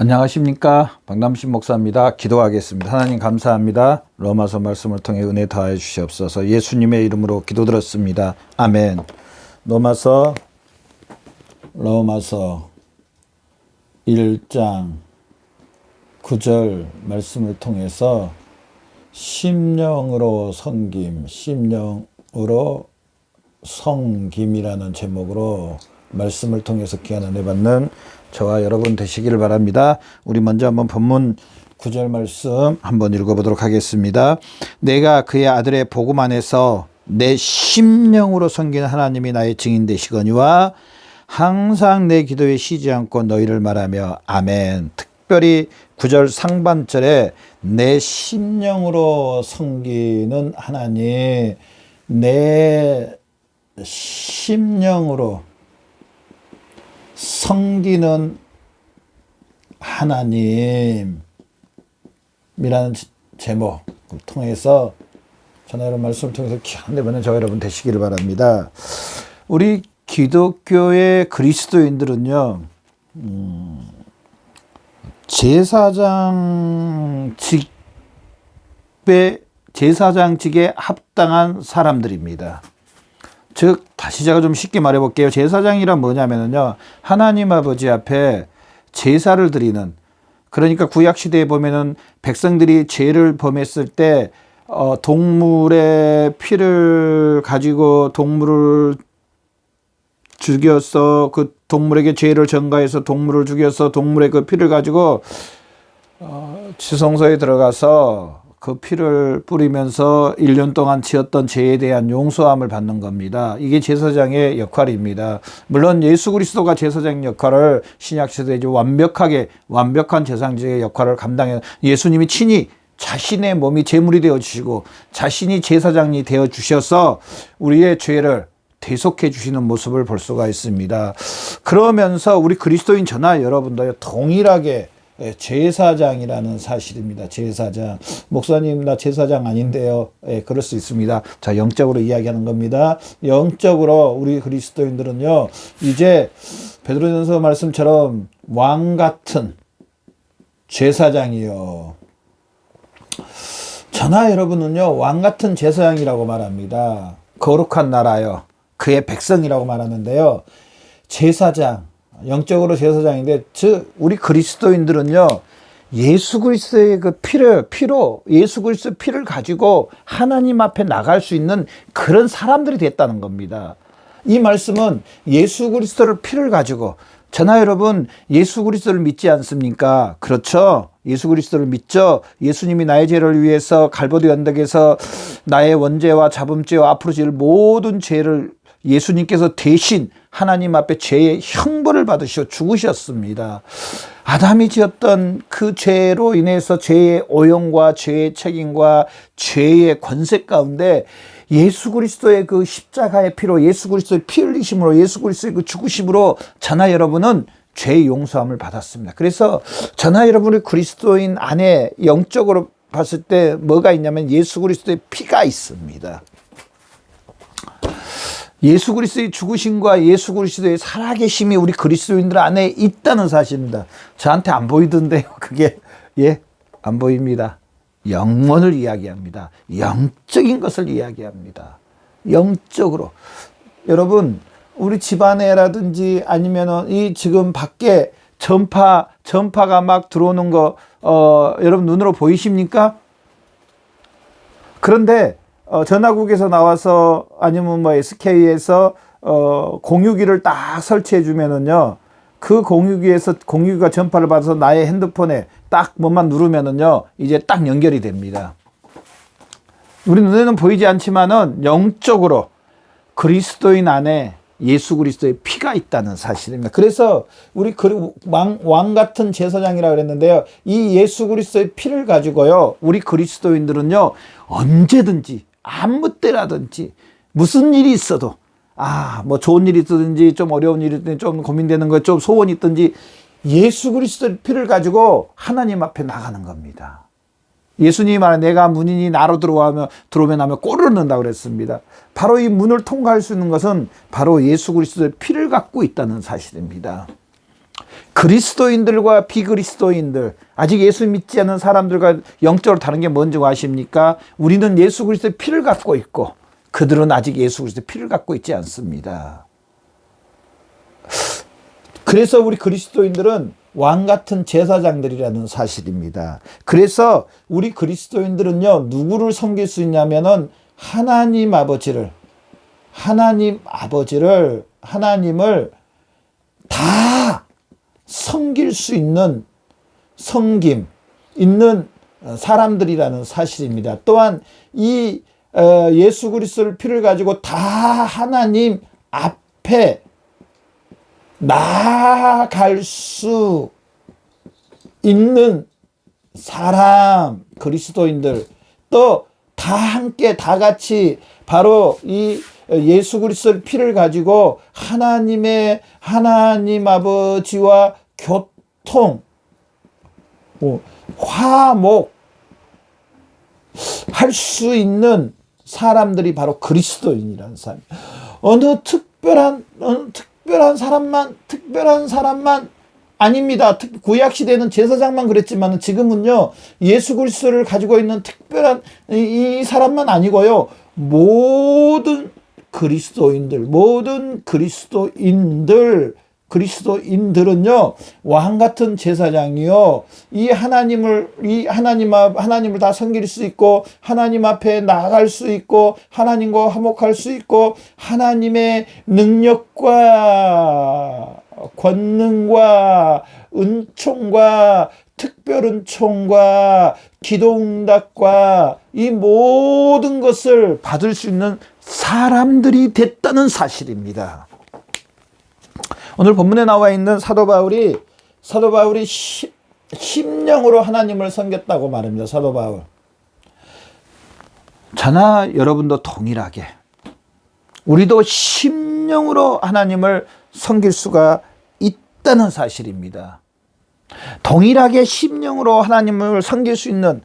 안녕하십니까, 박남신 목사입니다. 기도하겠습니다. 하나님 감사합니다. 로마서 말씀을 통해 은혜 더하여 주시옵소서. 예수님의 이름으로 기도드렸습니다. 아멘. 로마서 1장 9절 말씀을 통해서 심령으로 성김이라는 제목으로 말씀을 통해서 귀한 은혜 받는 저와 여러분 되시기를 바랍니다. 우리 먼저 한번 본문 9절 말씀 한번 읽어보도록 하겠습니다. 내가 그의 아들의 복음 안에서 내 심령으로 섬기는 하나님이 나의 증인 되시거니와 항상 내 기도에 쉬지 않고 너희를 말하며 아멘. 특별히 9절 상반절에 내 심령으로 섬기는 하나님, 내 심령으로 섬기는 하나님이라는 제목을 통해서 저는 여러분 말씀을 통해서 귀한 데 받는 저와 여러분 되시기를 바랍니다. 우리 기독교의 그리스도인들은요, 제사장직에 합당한 사람들입니다. 즉, 다시 제가 좀 쉽게 말해 볼게요. 제사장이란 뭐냐면요, 하나님 아버지 앞에 제사를 드리는, 그러니까 구약시대에 보면은 백성들이 죄를 범했을 때 동물의 피를 가지고 동물을 죽여서 그 동물에게 죄를 전가해서 동물을 죽여서 동물의 그 피를 가지고 지성소에 들어가서 그 피를 뿌리면서 1년 동안 지었던 죄에 대한 용서함을 받는 겁니다. 이게 제사장의 역할입니다. 물론 예수 그리스도가 제사장 역할을 신약시대에 완벽한 제사장의 역할을 감당해 예수님이 친히 자신의 몸이 제물이 되어 주시고 자신이 제사장이 되어 주셔서 우리의 죄를 대속해 주시는 모습을 볼 수가 있습니다. 그러면서 우리 그리스도인 저나 여러분도 동일하게 제사장이라는 사실입니다. 제사장. 목사님, 나 제사장 아닌데요. 그럴 수 있습니다. 자, 영적으로 이야기하는 겁니다. 영적으로 우리 그리스도인들은요, 이제 베드로전서 말씀처럼 왕 같은 제사장이요. 저나 여러분은요, 왕 같은 제사장이라고 말합니다. 거룩한 나라요. 그의 백성이라고 말하는데요. 제사장. 영적으로 제사장인데, 즉 우리 그리스도인들은요, 예수 그리스도의 그 피로 예수 그리스도의 피를 가지고 하나님 앞에 나갈 수 있는 그런 사람들이 됐다는 겁니다. 이 말씀은 예수 그리스도를 피를 가지고, 저나 여러분 예수 그리스도를 믿지 않습니까? 그렇죠? 예수 그리스도를 믿죠? 예수님이 나의 죄를 위해서 갈보리 언덕에서 나의 원죄와 잡음죄와 앞으로 지을 모든 죄를 예수님께서 대신 하나님 앞에 죄의 형벌을 받으시고 죽으셨습니다. 아담이 지었던 그 죄로 인해서 죄의 오용과 죄의 책임과 죄의 권세 가운데 예수 그리스도의 그 십자가의 피로, 예수 그리스도의 피 흘리심으로, 예수 그리스도의 그 죽으심으로 저나 여러분은 죄의 용서함을 받았습니다. 그래서 저나 여러분의 그리스도인 안에 영적으로 봤을 때 뭐가 있냐면 예수 그리스도의 피가 있습니다. 예수 그리스도의 죽으심과 예수 그리스도의 살아계심이 우리 그리스도인들 안에 있다는 사실입니다. 저한테 안 보이던데요. 그게 안 보입니다. 영혼을 이야기합니다. 영적인 것을 이야기합니다. 영적으로. 여러분, 우리 집안에라든지 아니면은 이 지금 밖에 전파가 막 들어오는 거 여러분 눈으로 보이십니까? 그런데 전화국에서 나와서 아니면 뭐 SK에서 공유기를 딱 설치해 주면은요, 그 공유기가 전파를 받아서 나의 핸드폰에 딱 뭐만 누르면은요, 이제 딱 연결이 됩니다. 우리 눈에는 보이지 않지만은 영적으로 그리스도인 안에 예수 그리스도의 피가 있다는 사실입니다. 그래서 우리 왕 같은 제사장이라고 그랬는데요, 이 예수 그리스도의 피를 가지고요, 우리 그리스도인들은요, 언제든지 아무 때라든지 무슨 일이 있어도, 뭐 좋은 일이 있든지 좀 어려운 일이 있든지 좀 고민되는 거, 좀 소원이 있든지 예수 그리스도의 피를 가지고 하나님 앞에 나가는 겁니다. 예수님이 말한 내가 문이니 나로 들어오면 하며 꼴을 넣는다고 그랬습니다. 바로 이 문을 통과할 수 있는 것은 바로 예수 그리스도의 피를 갖고 있다는 사실입니다. 그리스도인들과 비그리스도인들, 아직 예수 믿지 않는 사람들과 영적으로 다른 게 뭔지 아십니까? 우리는 예수 그리스도의 피를 갖고 있고 그들은 아직 예수 그리스도의 피를 갖고 있지 않습니다. 그래서 우리 그리스도인들은 왕 같은 제사장들이라는 사실입니다. 그래서 우리 그리스도인들은요, 누구를 섬길 수 있냐면은 하나님을 다 섬길 수 있는 섬김 있는 사람들이라는 사실입니다. 또한 이 예수 그리스도의 피를 가지고 다 하나님 앞에 나아갈 수 있는 사람, 그리스도인들, 또 다 함께 다 같이 바로 이 예수 그리스도의 피를 가지고 하나님 아버지와 교통, 화목 할 수 있는 사람들이 바로 그리스도인이라는 사람. 어느 특별한 사람만 아닙니다. 구약 시대는 제사장만 그랬지만 지금은요, 예수 그리스도를 가지고 있는 특별한 이 사람만 아니고요, 모든 그리스도인들은요, 왕 같은 제사장이요, 하나님을 다 섬길 수 있고, 하나님 앞에 나아갈 수 있고, 하나님과 화목할 수 있고, 하나님의 능력과 권능과 은총과 특별 은총과 기도응답과 이 모든 것을 받을 수 있는 사람들이 됐다는 사실입니다. 오늘 본문에 나와 있는 사도 바울이 심령으로 하나님을 섬겼다고 말합니다. 사도 바울. 저나 여러분도 동일하게 우리도 심령으로 하나님을 섬길 수가 있다는 사실입니다. 동일하게 심령으로 하나님을 섬길 수 있는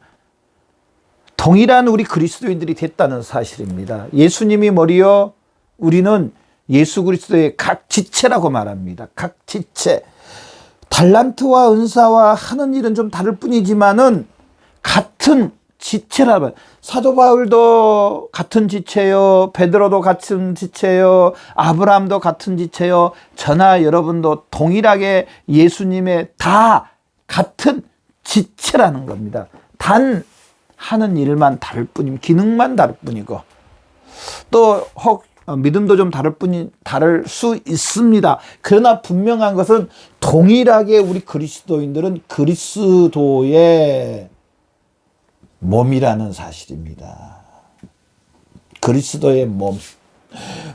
동일한 우리 그리스도인들이 됐다는 사실입니다. 예수님이 머리요, 우리는 예수 그리스도의 각 지체라고 말합니다. 각 지체. 달란트와 은사와 하는 일은 좀 다를 뿐이지만은 같은 지체라면, 사도 바울도 같은 지체요, 베드로도 같은 지체요, 아브라함도 같은 지체요, 저나 여러분도 동일하게 예수님의 다 같은 지체라는 겁니다. 단 하는 일만 다를 뿐이고, 기능만 다를 뿐이고, 또 믿음도 좀 다를 수 있습니다. 그러나 분명한 것은 동일하게 우리 그리스도인들은 그리스도의 몸이라는 사실입니다. 그리스도의 몸.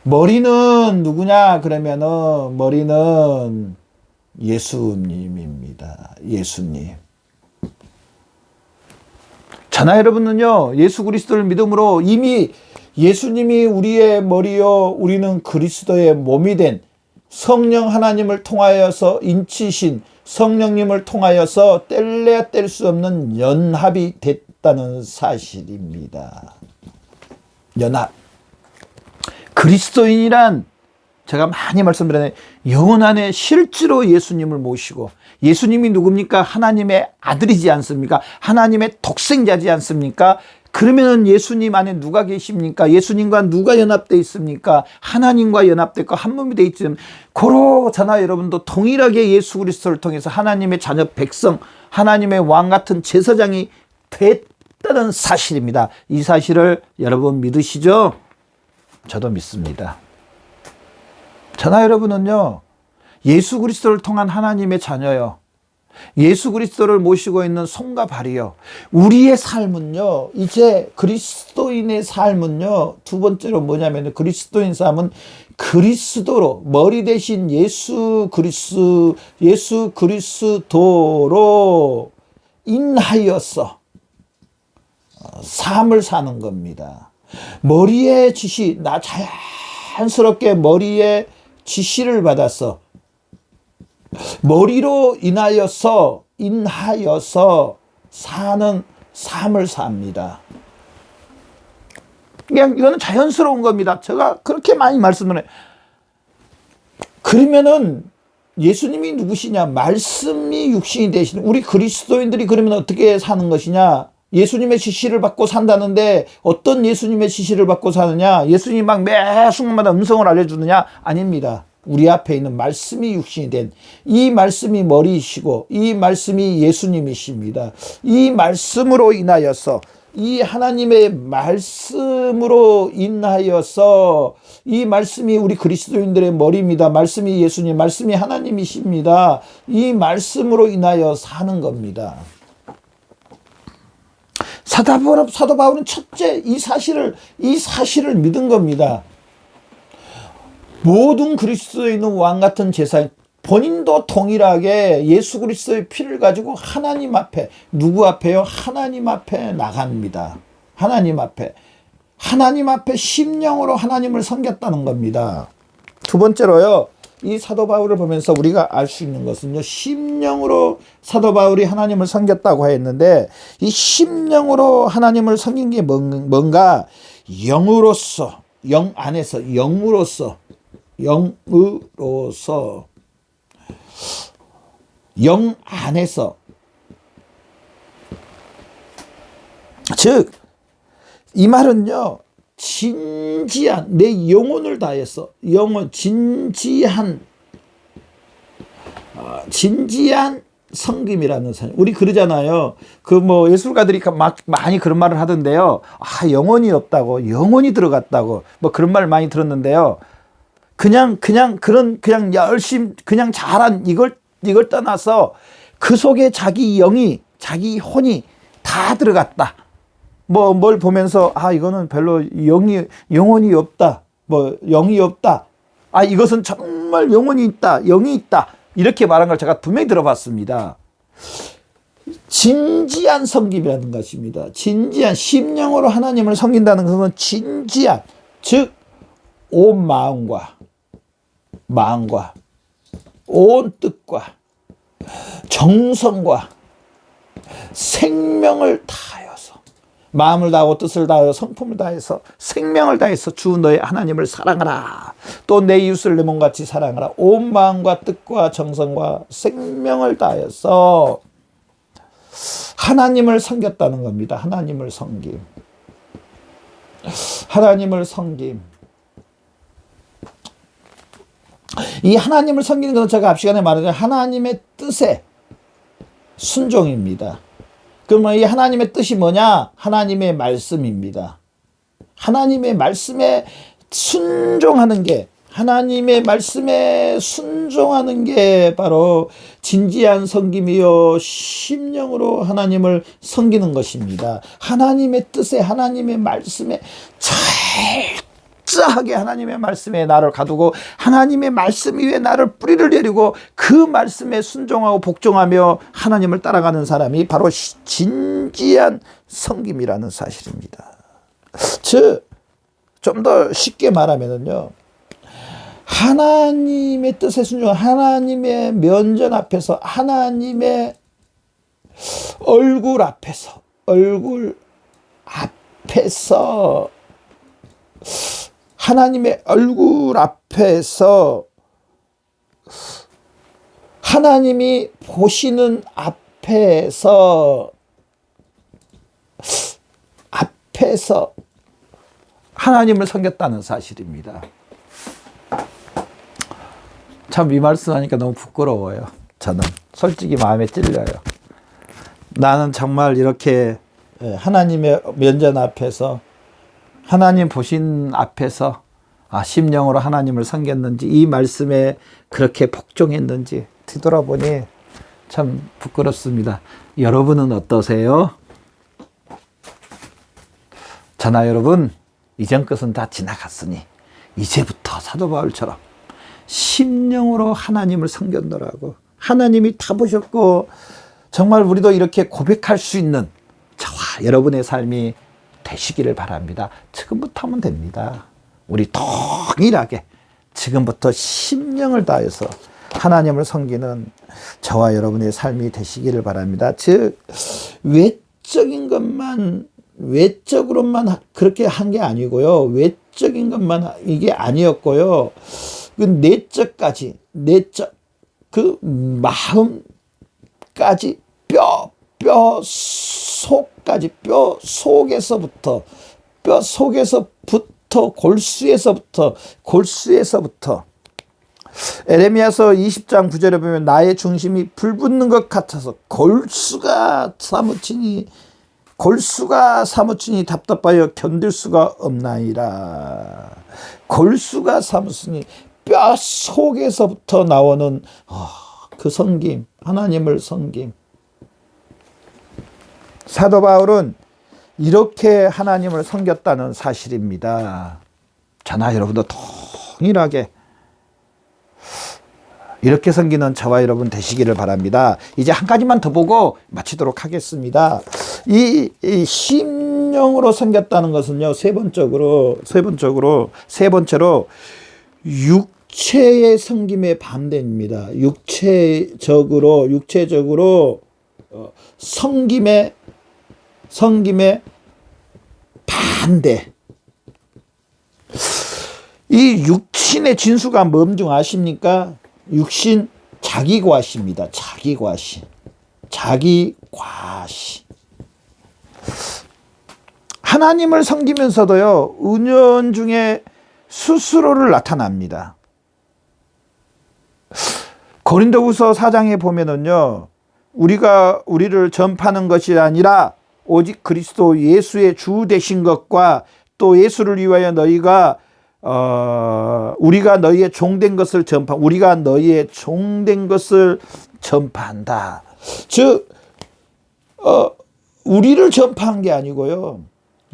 머리는 누구냐 그러면은 머리는 예수님입니다. 예수님. 저나 여러분은요, 예수 그리스도를 믿음으로 이미 예수님이 우리의 머리요, 우리는 그리스도의 몸이 된 성령 하나님을 통하여서 인치신 성령님을 통하여서 뗄래야 뗄 수 없는 연합이 됐다는 사실입니다. 연합. 그리스도인이란 제가 많이 말씀드렸는데 영혼 안에 실제로 예수님을 모시고, 예수님이 누굽니까? 하나님의 아들이지 않습니까? 하나님의 독생자지 않습니까? 그러면 예수님 안에 누가 계십니까? 예수님과 누가 연합되어 있습니까? 하나님과 연합되어 있고 한 몸이 되어 있지. 고로 저나 여러분도 동일하게 예수 그리스도를 통해서 하나님의 자녀 백성, 하나님의 왕 같은 제사장이 됐다는 사실입니다. 이 사실을 여러분 믿으시죠? 저도 믿습니다. 저나 여러분은요, 예수 그리스도를 통한 하나님의 자녀요, 예수 그리스도를 모시고 있는 손과 발이요, 우리의 삶은요, 이제 그리스도인의 삶은요, 두 번째로 뭐냐면, 그리스도인 삶은 그리스도로, 머리 대신 예수 그리스도로 인하여서 삶을 사는 겁니다. 머리의 지시, 나 자연스럽게 머리의 지시를 받아서 머리로 인하여서 사는 삶을 삽니다. 그냥 이거는 자연스러운 겁니다. 제가 그렇게 많이 말씀을 해요. 그러면은 예수님이 누구시냐? 말씀이 육신이 되시는 우리 그리스도인들이 그러면 어떻게 사는 것이냐? 예수님의 지시를 받고 산다는데 어떤 예수님의 지시를 받고 사느냐? 예수님이 막 매 순간마다 음성을 알려주느냐? 아닙니다. 우리 앞에 있는 말씀이 육신이 된 이 말씀이 머리이시고 이 말씀이 예수님이십니다. 이 말씀으로 인하여서 이 하나님의 말씀으로 인하여서 이 말씀이 우리 그리스도인들의 머리입니다. 말씀이 예수님, 말씀이 하나님이십니다. 이 말씀으로 인하여 사는 겁니다. 사도 바울은 첫째 이 사실을 믿은 겁니다. 모든 그리스도인은 왕같은 제사장, 본인도 동일하게 예수 그리스도의 피를 가지고 하나님 앞에, 누구 앞에요? 하나님 앞에 나갑니다. 하나님 앞에 심령으로 하나님을 섬겼다는 겁니다. 두 번째로요, 이 사도 바울을 보면서 우리가 알 수 있는 것은요, 심령으로 사도 바울이 하나님을 섬겼다고 했는데, 이 심령으로 하나님을 섬긴 게 뭔가? 영으로서, 영 안에서, 영으로서, 영 안에서, 즉 이 말은요, 진지한, 내 영혼을 다해서, 진지한 섬김이라는 사실. 우리 그러잖아요. 예술가들이 막 많이 그런 말을 하던데요. 영혼이 없다고, 영혼이 들어갔다고, 그런 말 많이 들었는데요. 그냥 열심히, 그냥 잘한 이걸 떠나서 그 속에 자기 영이, 자기 혼이 다 들어갔다. 뭘 보면서, 이거는 별로 영혼이 없다. 영이 없다. 이것은 정말 영혼이 있다. 영이 있다. 이렇게 말한 걸 제가 분명히 들어봤습니다. 진지한 섬김이라는 것입니다. 진지한, 심령으로 하나님을 섬긴다는 것은 진지한, 즉, 온 마음과, 온 뜻과, 정성과, 생명을 다하여서, 마음을 다하고 뜻을 다하여 성품을 다해서 생명을 다해서 주 너의 하나님을 사랑하라. 또 내 이웃을 내 몸같이 사랑하라. 온 마음과 뜻과 정성과 생명을 다해서 하나님을 섬겼다는 겁니다. 하나님을 섬김. 이 하나님을 섬기는 것은 제가 앞 시간에 말했던 하나님의 뜻에 순종입니다. 그러면 이 하나님의 뜻이 뭐냐? 하나님의 말씀입니다. 하나님의 말씀에 순종하는 게, 하나님의 말씀에 순종하는 게 바로 진지한 섬김이요, 심령으로 하나님을 섬기는 것입니다. 하나님의 뜻에, 하나님의 말씀에 철저하게 하나님의 말씀에 나를 가두고 하나님의 말씀 위에 나를 뿌리를 내리고 그 말씀에 순종하고 복종하며 하나님을 따라가는 사람이 바로 진지한 섬김이라는 사실입니다. 즉, 좀 더 쉽게 말하면요, 하나님의 뜻에 순종, 하나님의 면전 앞에서, 하나님의 얼굴 앞에서 하나님의 얼굴 앞에서, 하나님이 보시는 앞에서 하나님을 섬겼다는 사실입니다. 참, 이 말씀하니까 너무 부끄러워요. 저는 솔직히 마음에 찔려요. 나는 정말 이렇게 하나님의 면전 앞에서, 하나님 보신 앞에서 심령으로 하나님을 섬겼는지, 이 말씀에 그렇게 복종했는지 뒤돌아보니 참 부끄럽습니다. 여러분은 어떠세요? 저나 여러분, 이전 것은 다 지나갔으니 이제부터 사도 바울처럼 심령으로 하나님을 섬겼노라고, 하나님이 다 보셨고 정말 우리도 이렇게 고백할 수 있는 저와 여러분의 삶이 되시기를 바랍니다. 지금부터 하면 됩니다. 우리 동일하게 지금부터 심령을 다해서 하나님을 섬기는 저와 여러분의 삶이 되시기를 바랍니다. 즉, 외적으로만 그렇게 한 게 아니고요. 외적인 것만 이게 아니었고요. 그 내적 그 마음까지 뼈 속까지 뼈 속에서부터 골수에서부터 에레미야서 20장 9절에 보면 나의 중심이 불붙는 것 같아서 골수가 사무치니 답답하여 견딜 수가 없나이다. 골수가 사무치니 뼈 속에서부터 나오는 그 섬김, 하나님을 섬김. 사도 바울은 이렇게 하나님을 섬겼다는 사실입니다. 저나 여러분도 동일하게 이렇게 섬기는 저와 여러분 되시기를 바랍니다. 이제 한 가지만 더 보고 마치도록 하겠습니다. 이 심령으로 섬겼다는 것은요, 세 번째로 육체의 섬김의 반대입니다. 육체적으로 섬김의 반대. 이 육신의 진수가 뭔 줄 아십니까? 육신 자기과시입니다. 자기과시. 하나님을 섬기면서도요, 은연중에 스스로를 나타납니다. 고린도후서 4장에 보면은요, 우리를 전파하는 것이 아니라 오직 그리스도 예수의 주 되신 것과 또 예수를 위하여 우리가 너희의 종된 것을 전파한다. 즉 우리를 전파한 게 아니고요,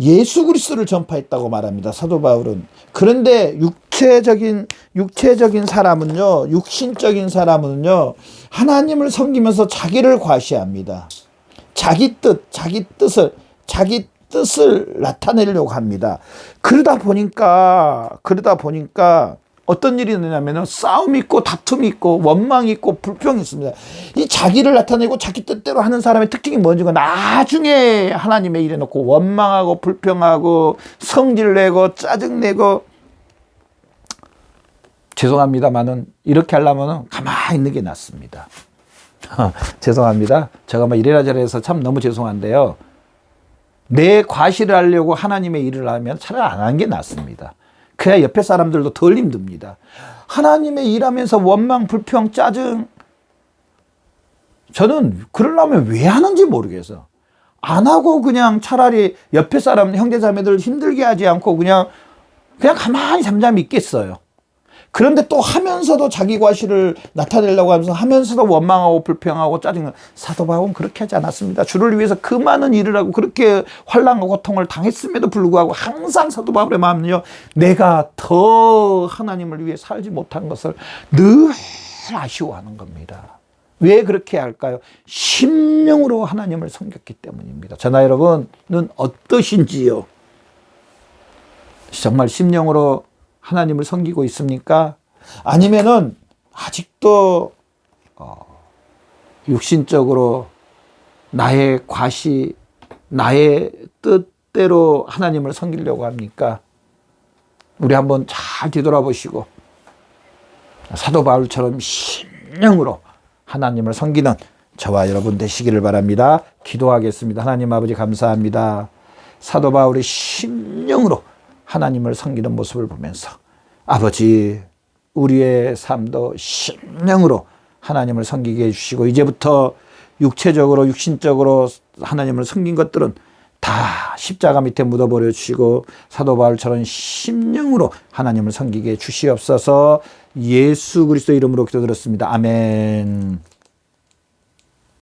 예수 그리스도를 전파했다고 말합니다, 사도 바울은. 그런데 육신적인 사람은요 하나님을 섬기면서 자기를 과시합니다. 자기 뜻을 나타내려고 합니다. 그러다 보니까 어떤 일이 있느냐면 싸움이 있고 다툼이 있고 원망이 있고 불평이 있습니다. 이 자기를 나타내고 자기 뜻대로 하는 사람의 특징이 뭔지 나중에 하나님의 일에 놓고 원망하고 불평하고 성질내고 짜증내고, 죄송합니다만은 이렇게 하려면 가만히 있는 게 낫습니다. 죄송합니다. 제가 이래라 저래서 참 너무 죄송한데요, 내 과시를 하려고 하나님의 일을 하면 차라리 안 하는 게 낫습니다. 그래야 옆에 사람들도 덜 힘듭니다. 하나님의 일하면서 원망, 불평, 짜증, 저는 그러려면 왜 하는지 모르겠어. 안 하고 그냥 차라리 옆에 사람, 형제자매들 힘들게 하지 않고 그냥 가만히 잠잠히 있겠어요. 그런데 또 하면서도 자기 과시를 나타내려고 하면서도 원망하고 불평하고 짜증나고, 사도 바울은 그렇게 하지 않았습니다. 주를 위해서 그 많은 일을 하고 그렇게 환난과 고통을 당했음에도 불구하고 항상 사도 바울의 마음은요, 내가 더 하나님을 위해 살지 못한 것을 늘 아쉬워하는 겁니다. 왜 그렇게 할까요? 심령으로 하나님을 섬겼기 때문입니다. 저나 여러분은 어떠신지요? 정말 심령으로 하나님을 섬기고 있습니까? 아니면은 아직도 육신적으로 나의 과시, 나의 뜻대로 하나님을 섬기려고 합니까? 우리 한번 잘 뒤돌아보시고 사도 바울처럼 심령으로 하나님을 섬기는 저와 여러분 되시기를 바랍니다. 기도하겠습니다. 하나님 아버지 감사합니다. 사도 바울의 심령으로 하나님을 섬기는 모습을 보면서 아버지, 우리의 삶도 심령으로 하나님을 섬기게 해주시고, 이제부터 육신적으로 하나님을 섬긴 것들은 다 십자가 밑에 묻어버려 주시고 사도 바울처럼 심령으로 하나님을 섬기게 해 주시옵소서. 예수 그리스도 이름으로 기도드렸습니다. 아멘.